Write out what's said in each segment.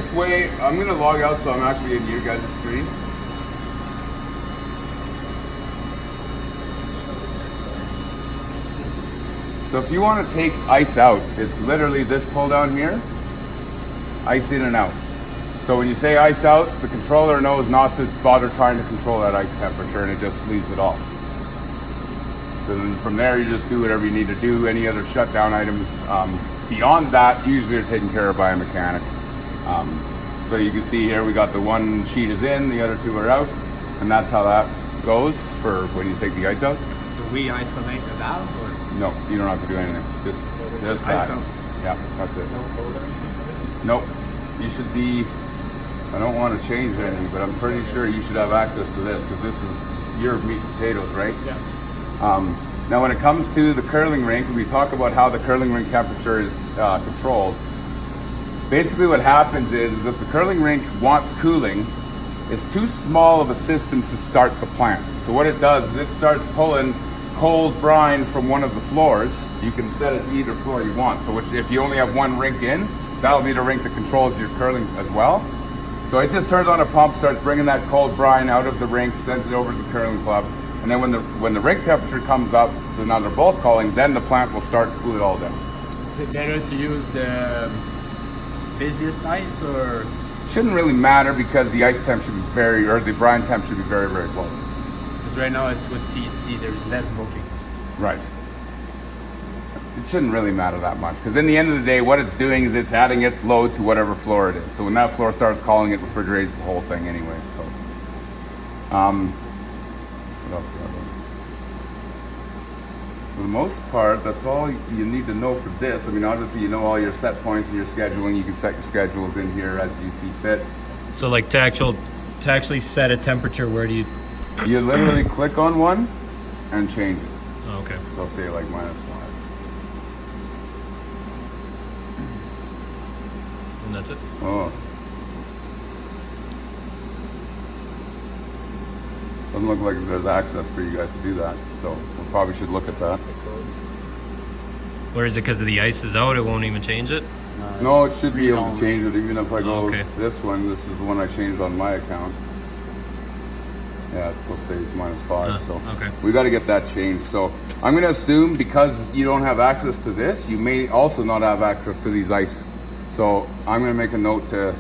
quickest way, I'm gonna log out so I'm actually in your guys' screen. So if you want to take ice out, it's literally this pull down here, ice in and out. So when you say ice out, the controller knows not to bother trying to control that ice temperature and it just leaves it off. So then from there you just do whatever you need to do. Any other shutdown items beyond that usually are taken care of by a mechanic. So you can see here we got the one sheet is in, the other two are out, and that's how that goes for when you take the ice out. Do we isolate the valve or? No, you don't have to do anything. Just that. ISO. Yeah, that's it. No code or anything with it? Nope. You should be, I don't want to change anything, but I'm pretty sure you should have access to this because this is your meat and potatoes, right? Yeah. Now when it comes to the curling rink, we talk about how the curling rink temperature is controlled. Basically what happens is if the curling rink wants cooling, it's too small of a system to start the plant. So what it does is it starts pulling cold brine from one of the floors. You can set it to either floor you want. So if you only have one rink in, that'll be the rink that controls your curling as well. So it just turns on a pump, starts bringing that cold brine out of the rink, sends it over to the curling club. And then when the rink temperature comes up, so now they're both calling, then the plant will start to cool it all down. Is it better to use the busiest ice or? Shouldn't really matter because the ice temp should be the brine temp should be very, very close. Because right now it's with TC, there's less bookings. Right. It shouldn't really matter that much because in the end of the day, what it's doing is it's adding its load to whatever floor it is. So when that floor starts calling, it refrigerates the whole thing anyway. So, what else do I have? For the most part, that's all you need to know for this. I mean, obviously, you know all your set points and your scheduling. You can set your schedules in here as you see fit. So like to actually set a temperature, where do you? You literally click on one and change it. Oh, okay. So I'll say like -5. And that's it. Oh. Doesn't look like there's access for you guys to do that. So we probably should look at that. Where is it? Because of the ice is out, it won't even change it. No, it should be able to change it even if I go okay. this one. This is the one I changed on my account. Yeah, it still stays -5. So okay. we got to get that changed. So I'm going to assume because you don't have access to this, you may also not have access to these ice. So I'm going to make a note to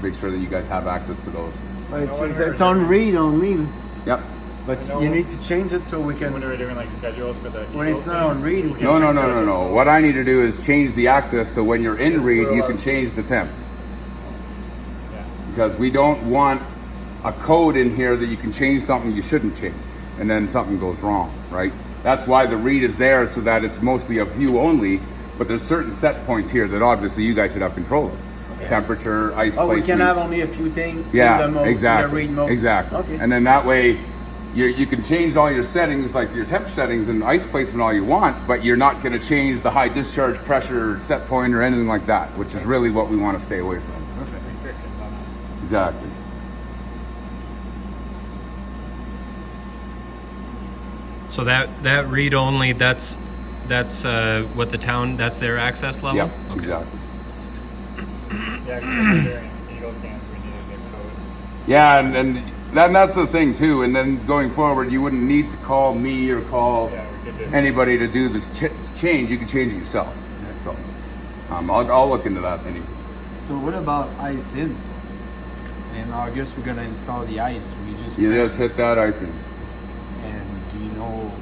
make sure that you guys have access to those. But it's on read only. Yep. But you need to change it so we can. When we're doing like schedules for the. When it's not on read, we can. No. What I need to do is change the access so when you're in read, you can change the temps. Yeah. Because we don't want a code in here that you can change something you shouldn't change, and then something goes wrong, right? That's why the read is there so that it's mostly a view only. But there's certain set points here that obviously you guys should have control of. Okay. Temperature, ice placement. We can have only a few things. Yeah, in the mode, exactly. in the read mode. Exactly. Okay. And then that way, you can change all your settings, like your temp settings and ice placement all you want, but you're not going to change the high discharge pressure set point or anything like that, which is really what we want to stay away from. Perfect. Restrictions on us. Exactly. So that read only, that's what the town, that's their access level? Yeah, Okay. exactly. Yeah, because during Eagle scans, we needed a code. Yeah, and that's the thing too. And then going forward, you wouldn't need to call me or call we could just anybody to do this change. You can change it yourself. So I'll look into that anyway. So what about ice in? In August, we're gonna install the ice. You just hit that icing. And do you know?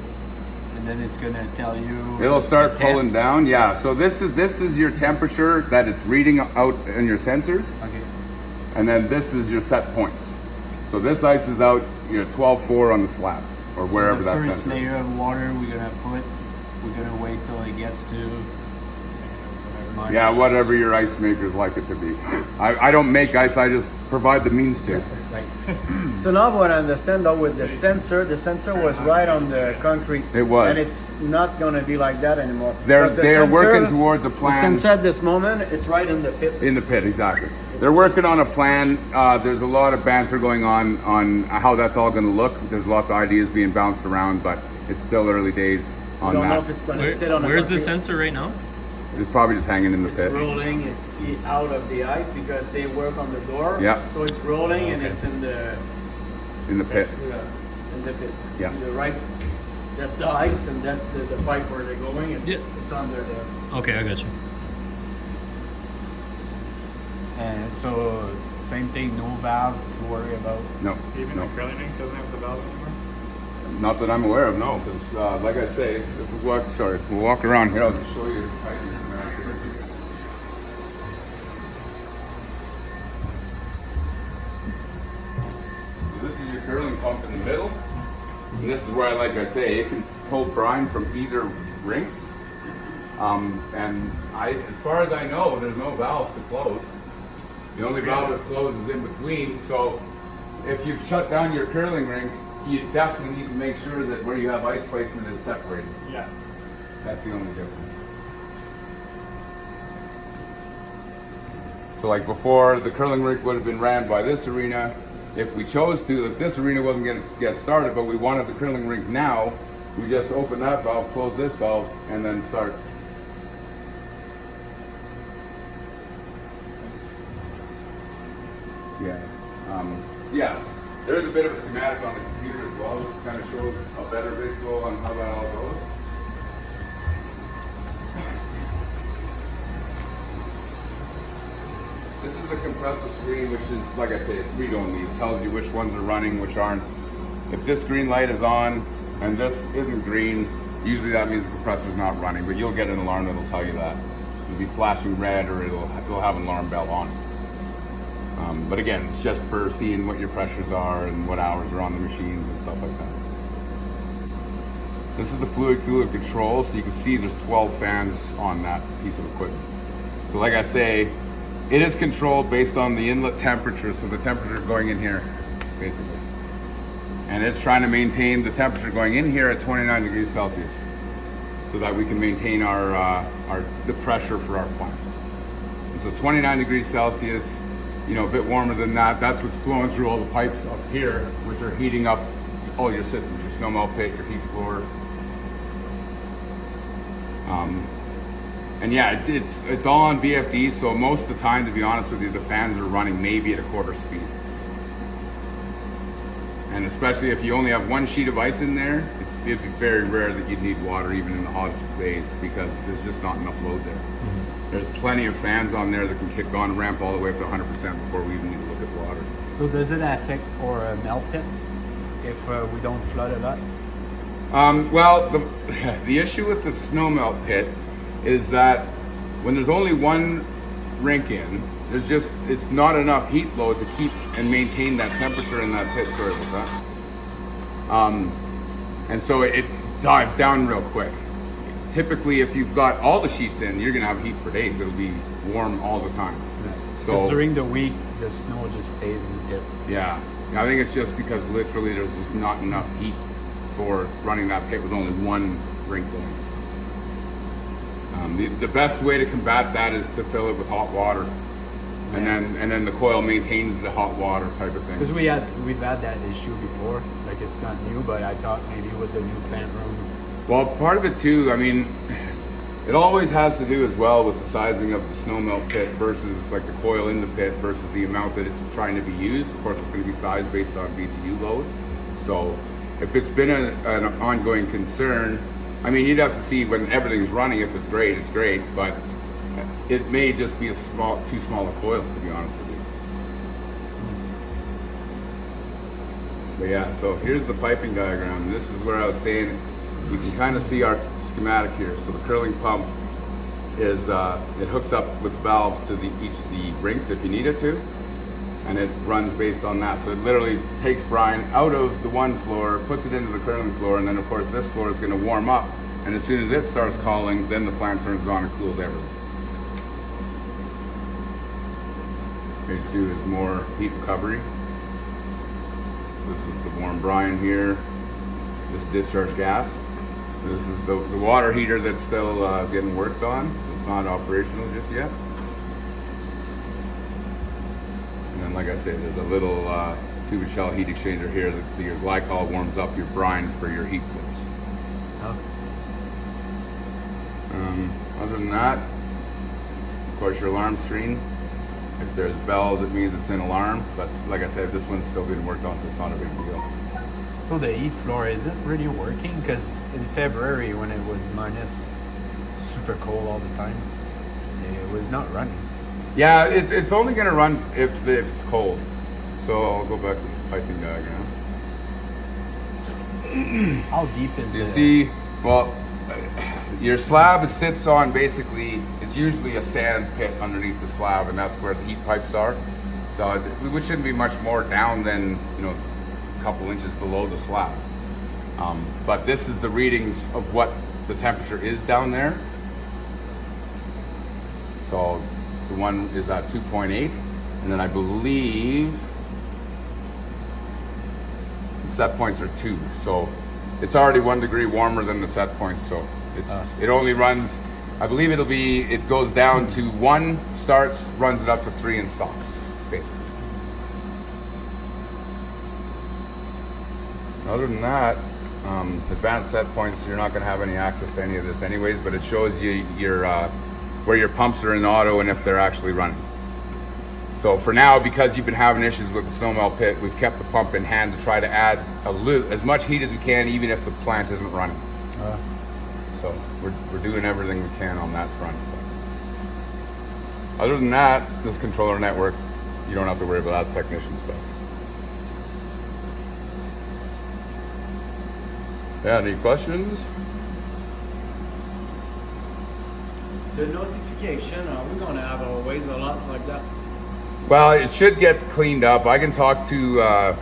And then it's gonna tell you. It'll start the temp. pulling down. Yeah. So this is your temperature that it's reading out in your sensors, Okay. and then this is your set points. So this ice is out, 12.4 on the slab or wherever that the first sensor layer is. of water we're gonna wait till it gets to. minus- Yeah, whatever your ice makers like it to be. I don't make ice. I just provide the means to. Right. So now what I understand though with the sensor was right on the concrete. It was. And it's not gonna be like that anymore. They're Because the working sensor- towards a The plan. sensor at this moment, it's right in the pit. In the pit, exactly. They're working on a plan. There's a lot of banter going on how that's all going to look. There's lots of ideas being bounced around, but it's still early days I on don't know that. if it's gonna sit on Where's a the concrete. sensor right now? It's probably just hanging in the It's pit. rolling. It's out of the ice because they work on the door. Yeah. So it's rolling and Okay. it's in the Pit. it's in the pit. It's Yeah. to the right. That's the ice and that's the pipe where they're going. It's Yeah. it's under there. Okay, I got you. And so same thing, no valve to worry about. No, Even no. the curling rink doesn't have the valve anymore. Not that I'm aware of, no. Because, like I say, if we we'll walk around here. I'll just show you the piping schematic here. So this is your curling pump in the middle. And this is where, like I say, it can pull brine from either rink. And as far as I know, there's no valves to close. The only valve that's closed is in between. So if you've shut down your curling rink, you definitely need to make sure that where you have ice placement is separated. Yeah. That's the only difference. So like before, the curling rink would have been ran by this arena. If we chose to, if this arena wasn't going to get started, but we wanted the curling rink now, we just open that valve, close this valve, and then start. Yeah. Yeah. There's a bit of a schematic on the computer as well, which kind of shows a better visual on how that all goes. This is the compressor screen, which is, like I say, it's read only. It tells you which ones are running, which aren't. If this green light is on and this isn't green, usually that means the compressor's not running, but you'll get an alarm that'll tell you that. It'll be flashing red or it'll have an alarm bell on it. But again, it's just for seeing what your pressures are and what hours are on the machines and stuff like that. This is the fluid cooler control, so you can see there's 12 fans on that piece of equipment. So like I say, it is controlled based on the inlet temperature, so the temperature going in here, basically. And it's trying to maintain the temperature going in here at 29 degrees Celsius, so that we can maintain the pressure for our plant. And so 29 degrees Celsius, you know, a bit warmer than that, that's what's flowing through all the pipes up here, which are heating up all your systems, your snowmelt pit, your heat floor. And yeah, it's all on VFD, so most of the time, to be honest with you, the fans are running maybe at a quarter speed. And especially if you only have one sheet of ice in there, it'd be very rare that you'd need water even in the hottest days, because there's just not enough load there. There's plenty of fans on there that can kick on, ramp all the way up to 100% before we even need to look at water. So does it affect our melt pit if we don't flood a lot? Well, the issue with the snowmelt pit is that when there's only one rink in, it's not enough heat load to keep and maintain that temperature in that pit. Sorry about that. And so it dives down real quick. Typically, if you've got all the sheets in, you're gonna have heat for days. It'll be warm all the time. So Because during the week, the snow just stays in the pit. yeah, I think it's just because literally there's just not enough heat for running that pit with only one rink going. The best way to combat that is to fill it with hot water, and then the coil maintains the hot water type of thing. Because we've had that issue before. Like, it's not new, but I thought maybe with the new plant room. Well, part of it too, I mean, it always has to do as well with the sizing of the snowmelt pit versus like the coil in the pit versus the amount that it's trying to be used. Of course, it's going to be sized based on BTU load. So if it's been an ongoing concern, I mean, you'd have to see when everything's running. If it's great, but it may just be too small a coil, to be honest with you. But yeah, so here's the piping diagram. This is where I was saying you can kind of see our schematic here. So the curling pump is it hooks up with valves to each of the rinks if you need it to, and it runs based on that. So it literally takes brine out of the one floor, puts it into the curling floor, and then of course this floor is going to warm up, and as soon as it starts calling, then the plant turns on and cools everything. Page 2 is more heat recovery. This is the warm brine here. This is discharge gas. This is the water heater that's still getting worked on. It's not operational just yet. And then, like I say, there's a little tube shell heat exchanger here that your glycol warms up your brine for your heat flows. Oh. Other than that, course, your alarm screen. If there's bells, it means it's in alarm. But like I said, this one's still being worked on, so it's not a big deal. So the heat floor isn't really working because in February when it was minus super cold all the time, it was not running. Yeah, it's only going to run if it's cold. So I'll go back to this piping diagram. How deep is So you the see, well, your slab sits on basically, it's usually a sand pit underneath the slab, and that's where the heat pipes are. So we shouldn't be much more down than, a couple inches below the slab. But this is the readings of what the temperature is down there. So the one is at 2.8, and then I believe the set points are 2. So it's already 1 degree warmer than the set points. So it only runs, I believe it goes down to 1, starts, runs it up to 3 and stops, basically. Other than that, advanced set points, you're not going to have any access to any of this anyways, but it shows you where your pumps are in auto and if they're actually running. So for now, because you've been having issues with the snowmelt pit, we've kept the pump in hand to try to add as much heat as we can, even if the plant isn't running. So we're doing everything we can on that front. But other than that, this controller network, you don't have to worry about that technician stuff. Yeah, any questions? The notification, are we gonna have always a lot like that? Well, it should get cleaned up. I can talk to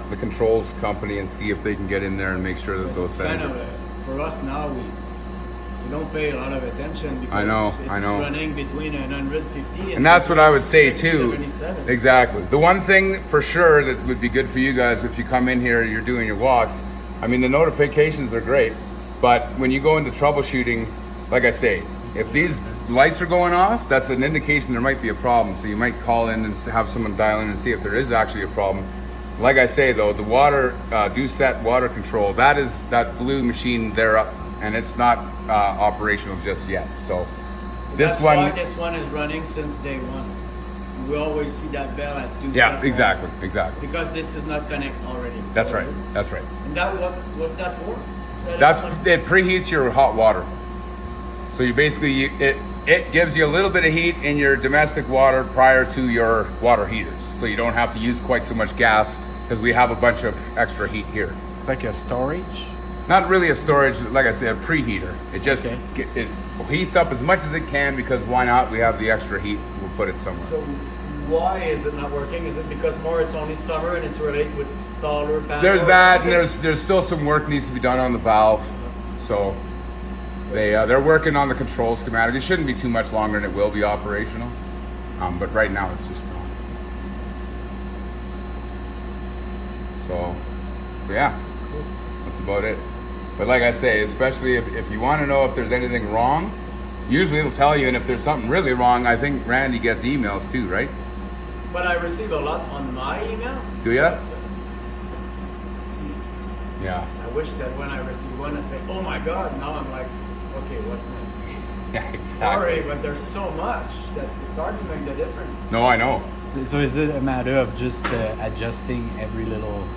the controls company and see if they can get in there and make sure that those It's kind settings. of for us now. We don't pay a lot of attention because I know. it's running between 150 And that's what I would say too. 677. Exactly. The one thing for sure that would be good for you guys if you come in here, you're doing your walks. I mean, the notifications are great, but when you go into troubleshooting, like I say, if these lights are going off, that's an indication there might be a problem. So you might call in and have someone dial in and see if there is actually a problem. Like I say though, the water, set water control, that blue machine there up, and it's not operational just yet. So That's why this one is running since day one. We always see that bell at 2 yeah, seconds. exactly. Because this is not connected already. That's So right, that's right. And what's that for? It preheats your hot water. So you basically, it gives you a little bit of heat in your domestic water prior to your water heaters. So you don't have to use quite so much gas because we have a bunch of extra heat here. It's like a storage. Not really a storage, like I said, a preheater. It just, it heats up as much as it can because why not? We have the extra heat, we'll put it somewhere. So why is it not working? Is it because it's only summer and it's related with solar panels? There's that, and there's still some work needs to be done on the valve. So they're working on the control schematic. It shouldn't be too much longer, and it will be operational. But right now it's just not. So yeah, that's about it. But like I say, especially if you want to know if there's anything wrong, usually it'll tell you. And if there's something really wrong, I think Randy gets emails too, right? But I receive a lot on my email. Do ya? Yeah. I wish that when I receive one, I say, "Oh my God!" Now I'm like, "Okay, what's next?" Yeah, exactly. Sorry, but there's so much that it's hard to make the difference. No, I know. So is it a matter of just adjusting every little,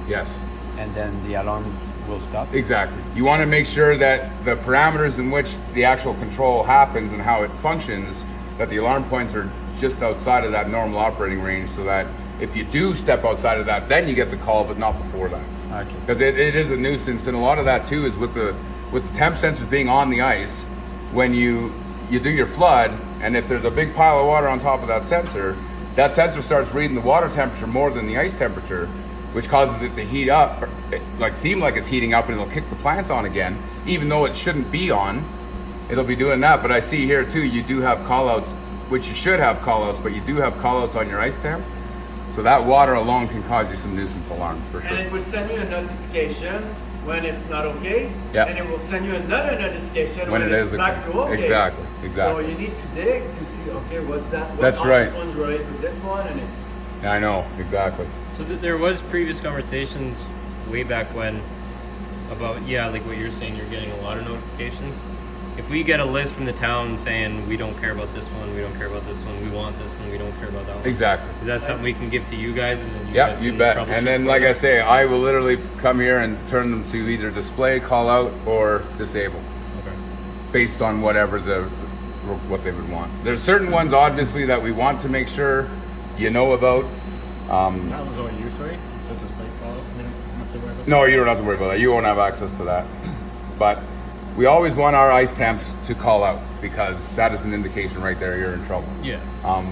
Yes. and then the alarm will stop? Exactly. You want to make sure that the parameters in which the actual control happens and how it functions, that the alarm points are just outside of that normal operating range, so that if you do step outside of that, then you get the call, but not before that. Okay. Because it is a nuisance, and a lot of that too is with the temp sensors being on the ice. When you do your flood, and if there's a big pile of water on top of that sensor starts reading the water temperature more than the ice temperature, which causes it to heat up, seem like it's heating up, and it'll kick the plant on again, even though it shouldn't be on. It'll be doing that. But I see here too, you do have callouts, which you should have callouts, but you do have callouts on your ice temp. So that water alone can cause you some nuisance alarms for sure. And it will send you a notification when it's not okay. Yeah. And it will send you another notification When when it it's is back okay. to okay. Exactly. So you need to dig to see, okay, what's that? That's how right. This one's related with this one, and it's Yeah, I know, exactly. So there was previous conversations way back when about, like what you're saying, you're getting a lot of notifications. if we get a list from the town saying we don't care about this one, we don't care about this one, we want this one, we don't care about that one. Exactly. Is that something we can give to you guys and then you Yep, guys you can bet. troubleshoot And then, for like I us? say, I will literally come here and turn them to either display, call out, or disable, Okay. based on whatever what they would want. There's certain ones, obviously, that we want to make sure you know about. That was all you, sorry? The display call. We don't have to worry about No, you don't have to worry about that. You won't have access to that. But we always want our ice temps to call out, because that is an indication right there you're in trouble. Yeah.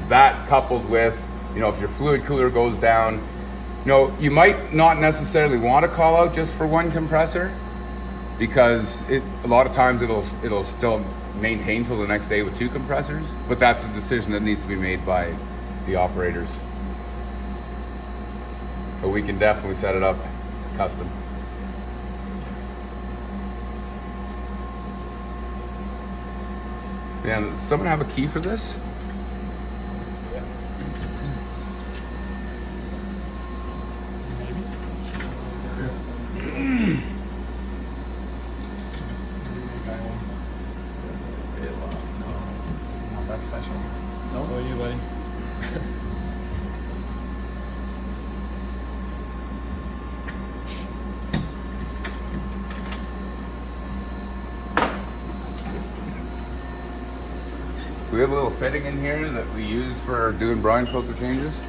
That coupled with, if your fluid cooler goes down, you might not necessarily want to call out just for one compressor, because a lot of times it'll still maintain till the next day with 2 compressors, but that's a decision that needs to be made by the operators. But we can definitely set it up custom. Yeah, does someone have a key for this? Not that special. No? So you, buddy. We have a little fitting in here that we use for doing brine filter changes.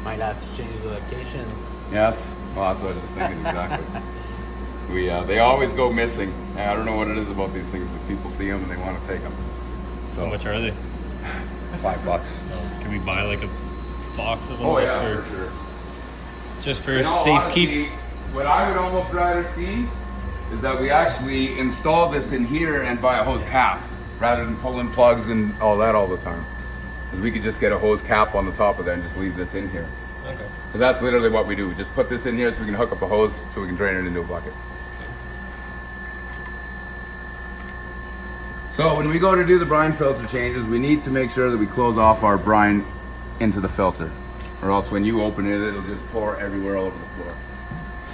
Might have to change the location. Yes. Well, that's what I was thinking exactly. They always go missing. I don't know what it is about these things, but people see them and they want to take them. So How much are they? $5. Can we buy like a box of them? Oh just yeah, for, for sure. just for In all safekeep? honesty, what I would almost rather see is that we actually install this in here and buy a hose cap, rather than pulling plugs and all that all the time. Because we could just get a hose cap on the top of that and just leave this in here. Okay. Because that's literally what we do. We just put this in here so we can hook up a hose so we can drain it into a bucket. So when we go to do the brine filter changes, we need to make sure that we close off our brine into the filter, or else when you open it, it'll just pour everywhere all over the floor.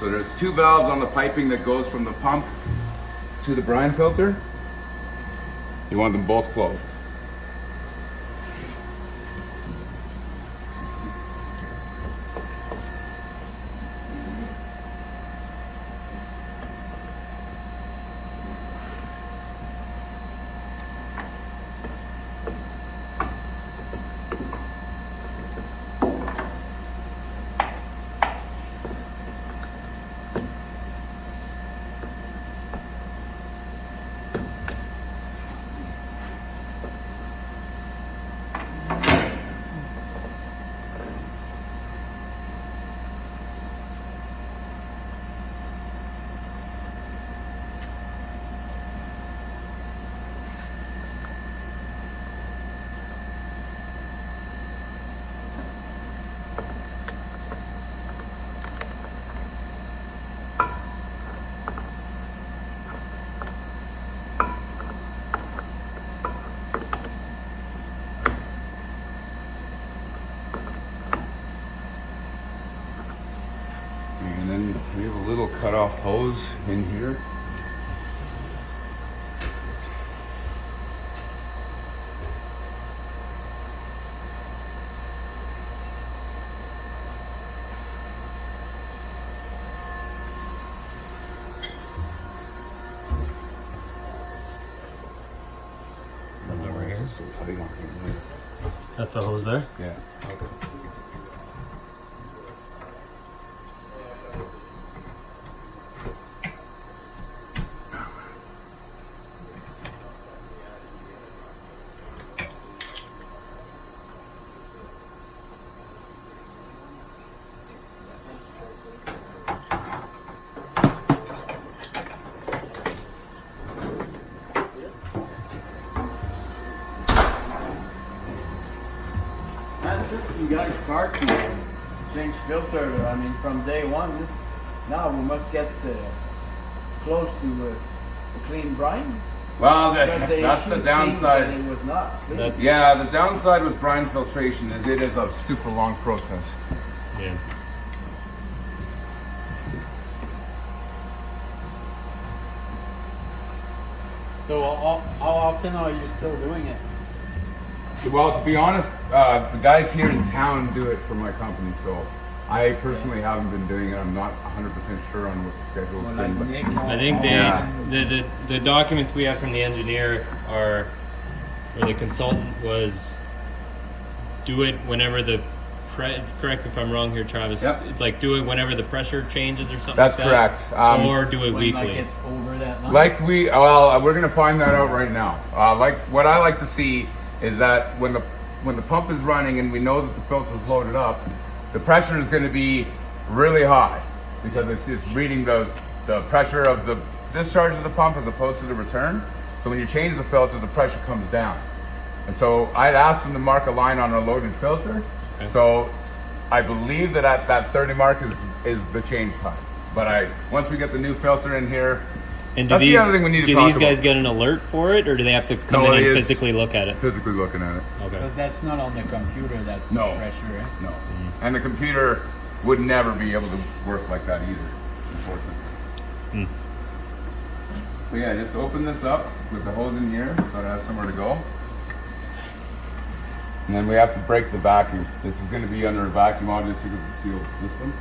So there's 2 valves on the piping that goes from the pump to the brine filter. You want them both closed. And then we have a little cutoff hose in here. It's so tight on here. That's the hose there? Yeah. And since you guys start to change filter, from day one, now we must get close to a clean brine. Well, Because they that's should the see downside. that it was not clean. That's- Yeah, the downside with brine filtration is it is a super long process. Yeah. So how often are you still doing it? Well, to be honest, the guys here in town do it for my company, so I personally haven't been doing it. I'm not 100% sure on what the schedule's Well, been. like But Nick, I think Yeah. the documents we have from the engineer are, or the consultant was, do it whenever the correct me if I'm wrong here, Travis. Yep. It's like do it whenever the pressure changes or something. That's like that, correct. or do it when weekly. like it's over that line? We're gonna find that out right now. Like what I like to see is that when the pump is running and we know that the filter's loaded up, the pressure is going to be really high because it's reading the pressure of the discharge of the pump as opposed to the return. So when you change the filter, the pressure comes down. And so I'd asked them to mark a line on a loaded filter. Okay. So I believe that at that 30 mark is the change time. But once we get the new filter in here, And that's the other thing we need to talk do these guys about. get an alert for it, or do they have to come No, in and it's- physically look at it? physically looking at it. Okay. Because that's not on the computer, that No. pressure, eh? No. And the computer would never be able to work like that either, unfortunately. But yeah, just open this up with the hose in here so it has somewhere to go. And then we have to break the vacuum. This is going to be under a vacuum, obviously, because it's a sealed system.